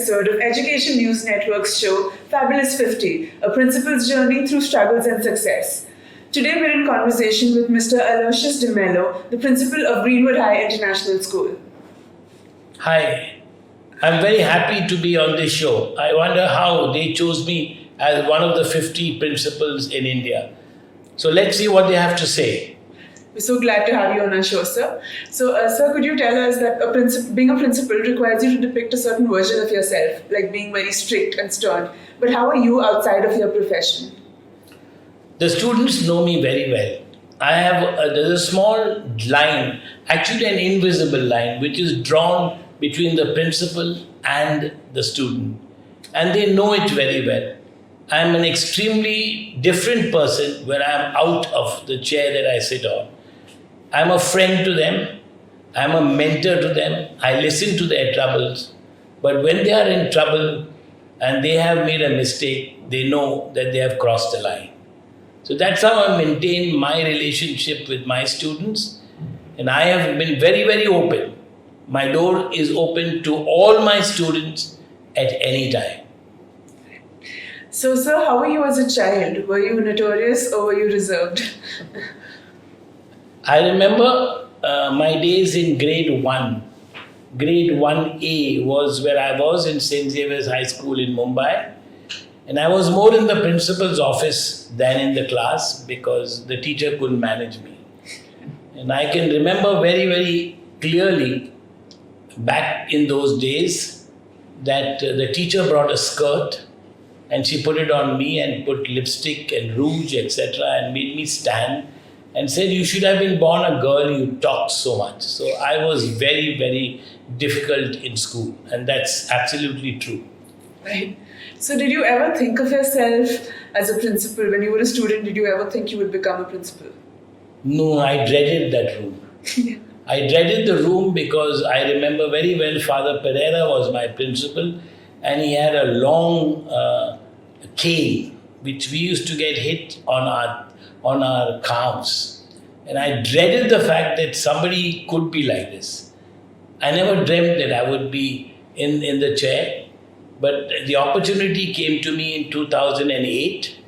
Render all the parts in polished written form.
episode of Education News Network's show, Fabulous 50, a principal's journey through struggles and success. Today we're in conversation with Mr. Aloysius D'Mello, the principal of Greenwood High International School. Hi, I'm very happy to be on this show. I wonder how they chose me as one of the 50 principals in India. So let's see what they have to say. We're so glad to have you on our show, sir. So, sir, could you tell us that being a principal requires you to depict a certain version of yourself, like being very strict and stern. But how are you outside of your profession? The students know me very well. I have there's a small line, actually an invisible line, which is drawn between the principal and the student. And they know it very well. I'm an extremely different person when I'm out of the chair that I sit on. I'm a friend to them. I'm a mentor to them. I listen to their troubles. But when they are in trouble and they have made a mistake, they know that they have crossed the line. So that's how I maintain my relationship with my students. And I have been very, very open. My door is open to all my students at any time. So, sir, how were you as a child? Were you notorious or were you reserved? I remember my days in grade 1. Grade 1A was where I was in St. Xavier's High School in Mumbai. And I was more in the principal's office than in the class because the teacher couldn't manage me. And I can remember very, very clearly back in those days that the teacher brought a skirt and she put it on me and put lipstick and rouge, etc. and made me stand and said, you should have been born a girl, you talk so much. So I was very, very difficult in school, and that's absolutely true. Right. So did you ever think of yourself as a principal? When you were a student, did you ever think you would become a principal? No, I dreaded that room. I dreaded the room because I remember very well Father Pereira was my principal, and he had a long cane which we used to get hit on our calves. And I dreaded the fact that somebody could be like this. I never dreamt that I would be in the chair, but the opportunity came to me in 2008,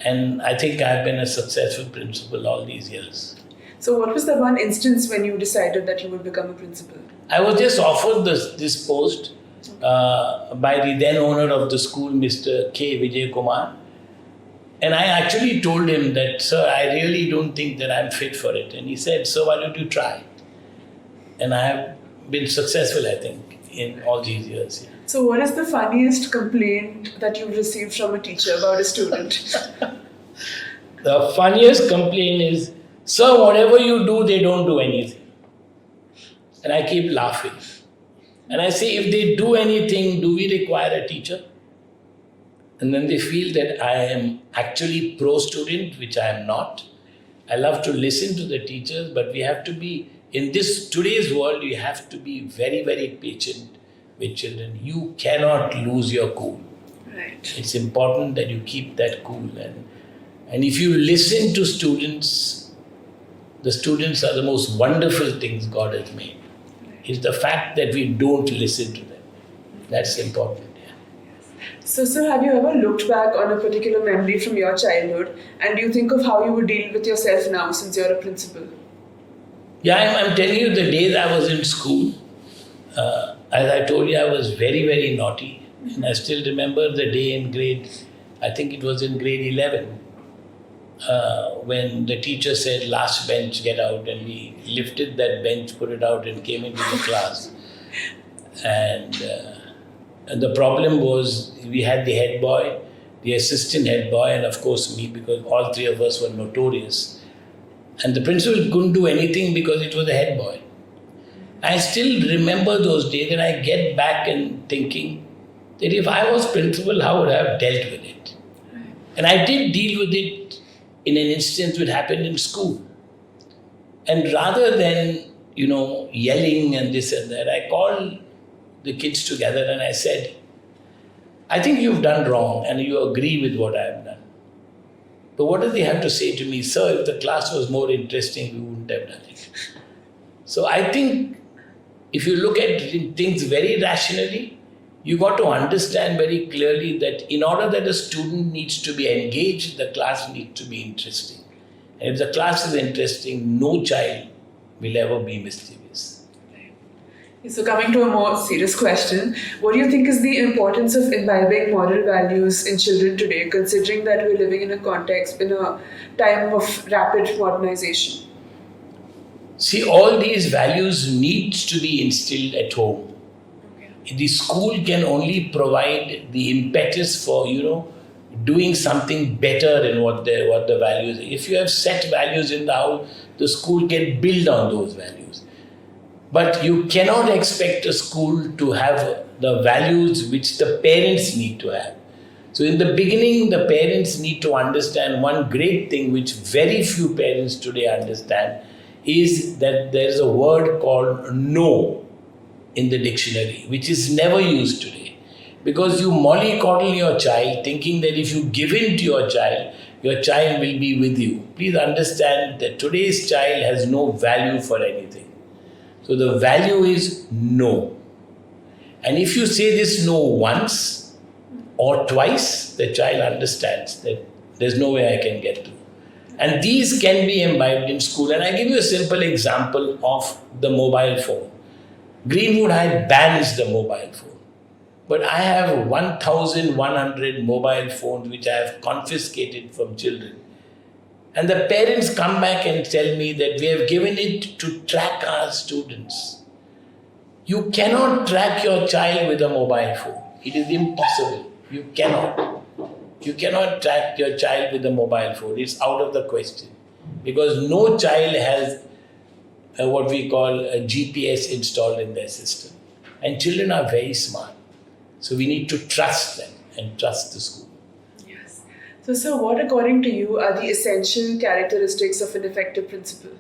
and I think I've been a successful principal all these years. So what was the one instance when you decided that you would become a principal? I was just offered this post by the then owner of the school, Mr. K. Vijay Kumar. And I actually told him that, sir, I really don't think that I'm fit for it. And he said, so why don't you try? And I have been successful, I think, in all these years. Yeah. So what is the funniest complaint that you've received from a teacher about a student? The funniest complaint is, sir, whatever you do, they don't do anything. And I keep laughing. And I say, if they do anything, do we require a teacher? And then they feel that I am actually pro-student, which I am not. I love to listen to the teachers, but we have to be, in this today's world, you have to be very, very patient with children. You cannot lose your cool. Right. It's important that you keep that cool. And if you listen to students, the students are the most wonderful things God has made. It's the fact that we don't listen to them. That's important. So, sir, have you ever looked back on a particular memory from your childhood and do you think of how you would deal with yourself now since you're a principal? Yeah, I'm telling you, the days I was in school, as I told you, I was very, very naughty. And I still remember the day in I think it was in grade 11, when the teacher said, last bench, get out. And we lifted that bench, put it out and came into the class. And the problem was we had the head boy, the assistant head boy, and of course me, because all three of us were notorious. And the principal couldn't do anything because it was the head boy. I still remember those days, and I get back and thinking that if I was principal, how would I have dealt with it? And I did deal with it in an instance which happened in school. And rather than, yelling and this and that, I called the kids together and I said, I think you've done wrong and you agree with what I've done. But what do they have to say to me? Sir, if the class was more interesting, we wouldn't have done it. So I think if you look at things very rationally, You got to understand very clearly that in order that a student needs to be engaged, the class needs to be interesting. And if the class is interesting, no child will ever be mischievous. So coming to a more serious question, what do you think is the importance of imbibing moral values in children today, considering that we're living in a time of rapid modernization? See, all these values needs to be instilled at home. The school can only provide the impetus for, doing something better in what the values. If you have set values in the house, the school can build on those values. But you cannot expect a school to have the values which the parents need to have. So in the beginning, the parents need to understand one great thing which very few parents today understand is that there is a word called no in the dictionary, which is never used today. Because you mollycoddle your child thinking that if you give in to your child will be with you. Please understand that today's child has no value for anything. So the value is no. And if you say this no once or twice, the child understands that there's no way I can get to. And these can be imbibed in school. And I give you a simple example of the mobile phone. Greenwood High bans the mobile phone. But I have 1,100 mobile phones which I have confiscated from children. And the parents come back and tell me that we have given it to track our students. You cannot track your child with a mobile phone. It is impossible. You cannot. You cannot track your child with a mobile phone. It's out of the question. Because no child has what we call a GPS installed in their system. And children are very smart. So we need to trust them and trust the school. Yes. So, sir, what according to you are the essential characteristics of an effective principal?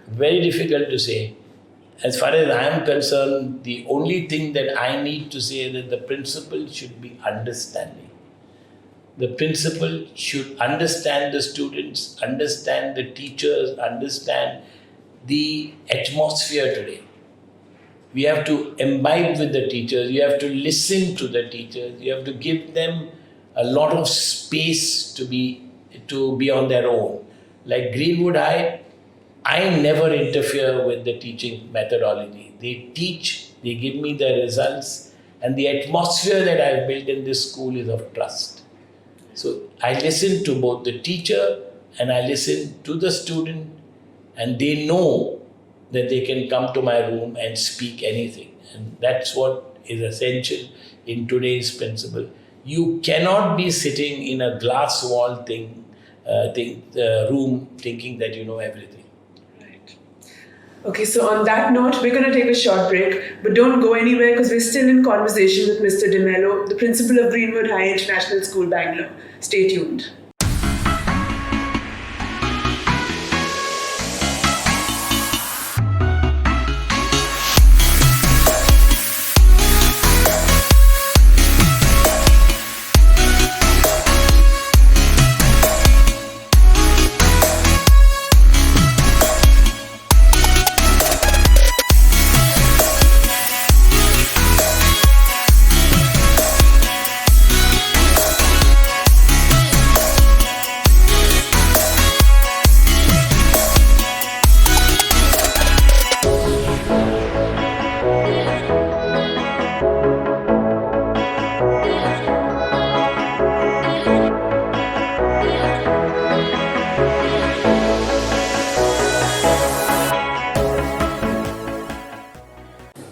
Very difficult to say. As far as I am concerned, the only thing that I need to say is that the principal should be understanding. The principal should understand the students, understand the teachers, understand the atmosphere today. We have to imbibe with the teachers, you have to listen to the teachers, you have to give them a lot of space to be on their own. Like Greenwood High, I never interfere with the teaching methodology. They teach, they give me the results, and the atmosphere that I've built in this school is of trust. So I listen to both the teacher and I listen to the student, and they know that they can come to my room and speak anything. And that's what is essential in today's principle. You cannot be sitting in a glass wall room thinking that you know everything. Right. Okay, so on that note, we're going to take a short break, but don't go anywhere because we're still in conversation with Mr. D'Mello, the principal of Greenwood High International School, Bangalore. Stay tuned.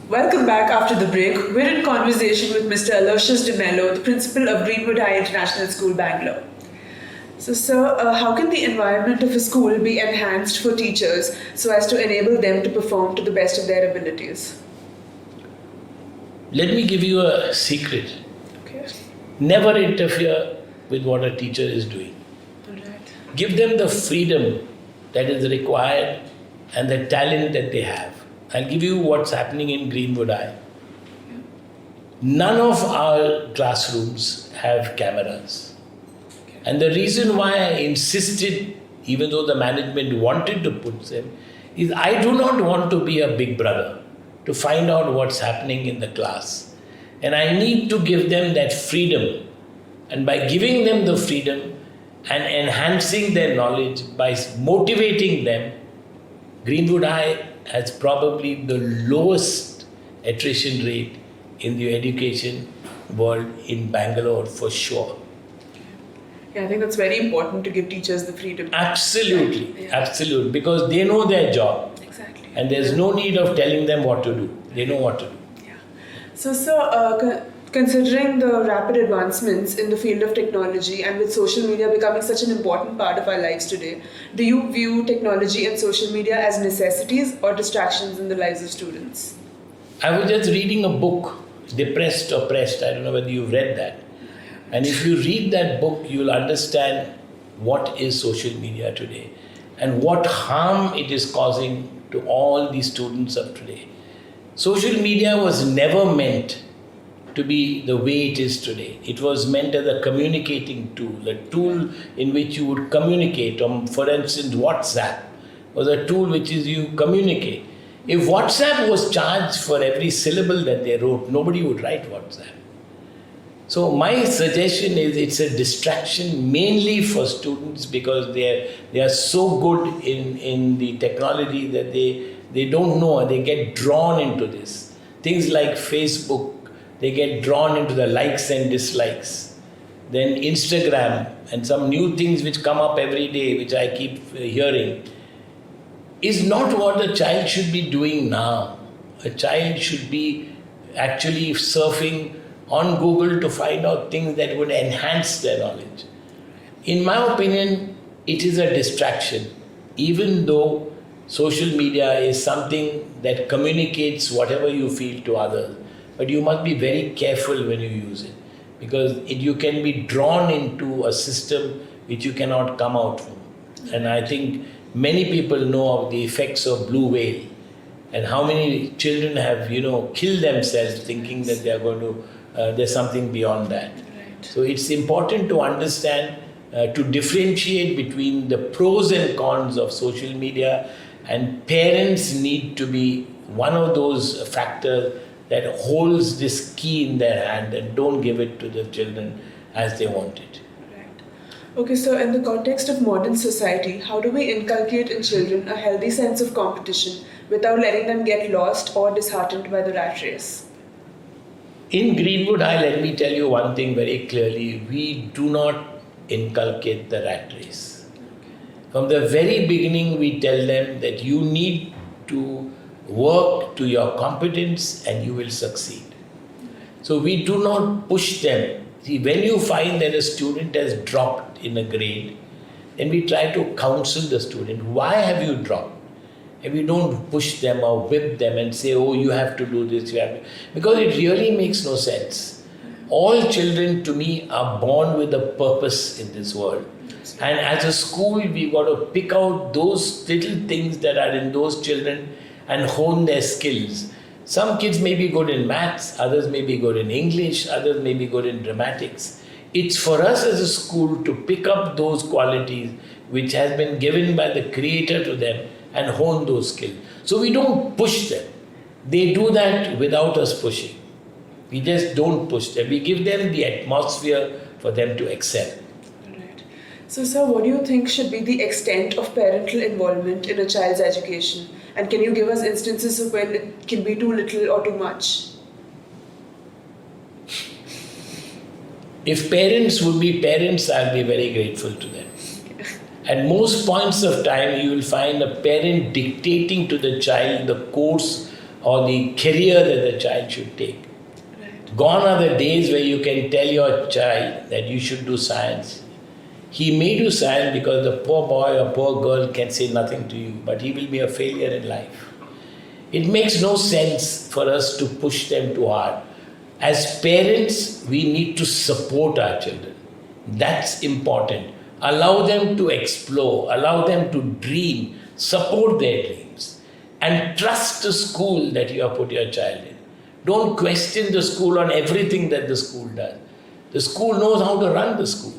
Welcome back after the break. We're in conversation with Mr. Aloysius D'Mello, the principal of Greenwood High International School, Bangalore. So, sir, how can the environment of a school be enhanced for teachers so as to enable them to perform to the best of their abilities? Let me give you a secret. Okay. Never interfere with what a teacher is doing. All right. Give them the freedom that is required and the talent that they have. I'll give you what's happening in Greenwood High. None of our classrooms have cameras. And the reason why I insisted, even though the management wanted to put them, is I do not want to be a big brother to find out what's happening in the class. And I need to give them that freedom. And by giving them the freedom and enhancing their knowledge, by motivating them, Greenwood High has probably the lowest attrition rate in the education world in Bangalore for sure. Yeah, I think that's very important to give teachers the freedom. Absolutely, Yeah. absolutely, because they know their job. Exactly. And there's no need of telling them what to do. They know what to do. Yeah. So, considering the rapid advancements in the field of technology and with social media becoming such an important part of our lives today, do you view technology and social media as necessities or distractions in the lives of students? I was just reading a book, Depressed or Pressed. I don't know whether you've read that. And if you read that book, you'll understand what is social media today and what harm it is causing to all the students of today. Social media was never meant to be the way it is today. It was meant as a communicating tool, a tool in which you would communicate. For instance, WhatsApp was a tool which is you communicate. If WhatsApp was charged for every syllable that they wrote, nobody would write WhatsApp. So my suggestion is it's a distraction mainly for students because they are so good in the technology that they don't know, they get drawn into this. Things like Facebook, they get drawn into the likes and dislikes. Then Instagram and some new things which come up every day, which I keep hearing, is not what a child should be doing now. A child should be actually surfing on Google to find out things that would enhance their knowledge. In my opinion, it is a distraction, even though social media is something that communicates whatever you feel to others. But you must be very careful when you use it because you can be drawn into a system which you cannot come out from. And I think many people know of the effects of blue whale and how many children have, killed themselves thinking that they are going to there's something beyond that. Right. So it's important to understand, to differentiate between the pros and cons of social media, and parents need to be one of those factors that holds this key in their hand and don't give it to the children as they want it. Right. Okay, so in the context of modern society, how do we inculcate in children a healthy sense of competition without letting them get lost or disheartened by the rat race? In Greenwood High, let me tell you one thing very clearly. We do not inculcate the rat race. From the very beginning, we tell them that you need to work to your competence and you will succeed. So we do not push them. See, when you find that a student has dropped in a grade, then we try to counsel the student. Why have you dropped? And we don't push them or whip them and say, oh, you have to do this, you have to. Because it really makes no sense. All children to me are born with a purpose in this world. And as a school, we've got to pick out those little things that are in those children and hone their skills. Some kids may be good in maths, others may be good in English, others may be good in dramatics. It's for us as a school to pick up those qualities which has been given by the Creator to them and hone those skills. So we don't push them. They do that without us pushing. We just don't push them. We give them the atmosphere for them to excel. Right. So, sir, what do you think should be the extent of parental involvement in a child's education? And can you give us instances of when it can be too little or too much? If parents would be parents, I'll be very grateful to them. At most points of time, you will find a parent dictating to the child the course or the career that the child should take. Right. Gone are the days where you can tell your child that you should do science. He may do science because the poor boy or poor girl can say nothing to you, but he will be a failure in life. It makes no sense for us to push them too hard. As parents, we need to support our children. That's important. Allow them to explore, allow them to dream, support their dreams, and trust the school that you have put your child in. Don't question the school on everything that the school does. The school knows how to run the school.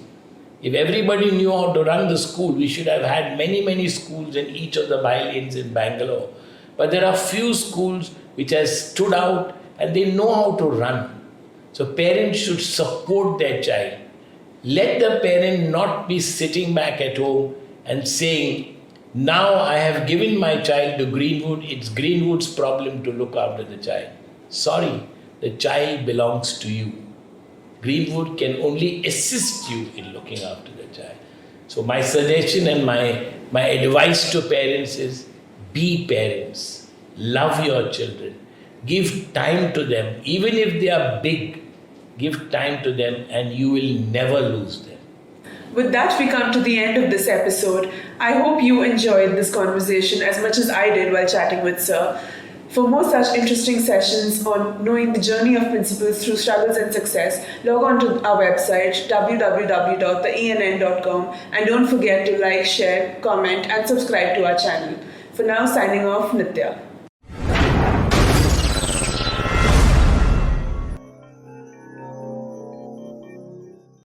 If everybody knew how to run the school, we should have had many, many schools in each of the by-lanes in Bangalore. But there are few schools which have stood out and they know how to run. So parents should support their child. Let the parent not be sitting back at home and saying, now I have given my child to Greenwood, it's Greenwood's problem to look after the child. Sorry, the child belongs to you. Greenwood can only assist you in looking after the child. So my suggestion and my advice to parents is, be parents. Love your children. Give time to them. Even if they are big, give time to them and you will never lose them. With that, we come to the end of this episode. I hope you enjoyed this conversation as much as I did while chatting with Sir. For more such interesting sessions on knowing the journey of principals through struggles and success, log on to our website www.theenn.com and don't forget to like, share, comment and subscribe to our channel. For now, signing off, Nitya.